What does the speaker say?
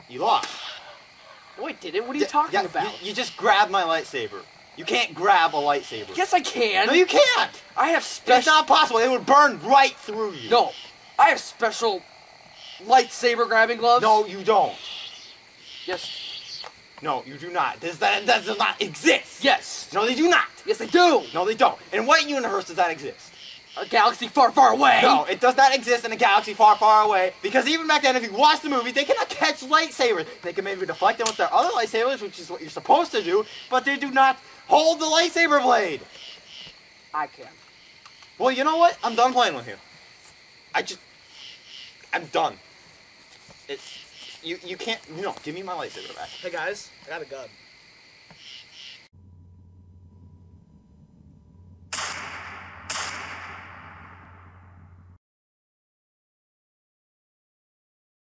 You lost. No, I didn't. What are you talking about? You just grabbed my lightsaber. You can't grab a lightsaber. Yes, I can. No, you can't. I have special... It's not possible. It would burn right through you. No. I have special lightsaber grabbing gloves. No, you don't. Yes. No, you do not. That does not exist. Yes. No, they do not. Yes, they do. No, they don't. In what universe does that exist? A galaxy far, far away. No, it does not exist in a galaxy far, far away. Because even back then, if you watch the movie, they cannot catch lightsabers. They can maybe deflect them with their other lightsabers, which is what you're supposed to do, but they do not hold the lightsaber blade. I can. Well, you know what? I'm done playing with you. I'm done. You can't, give me my lightsaber back. Hey guys, I got a gun.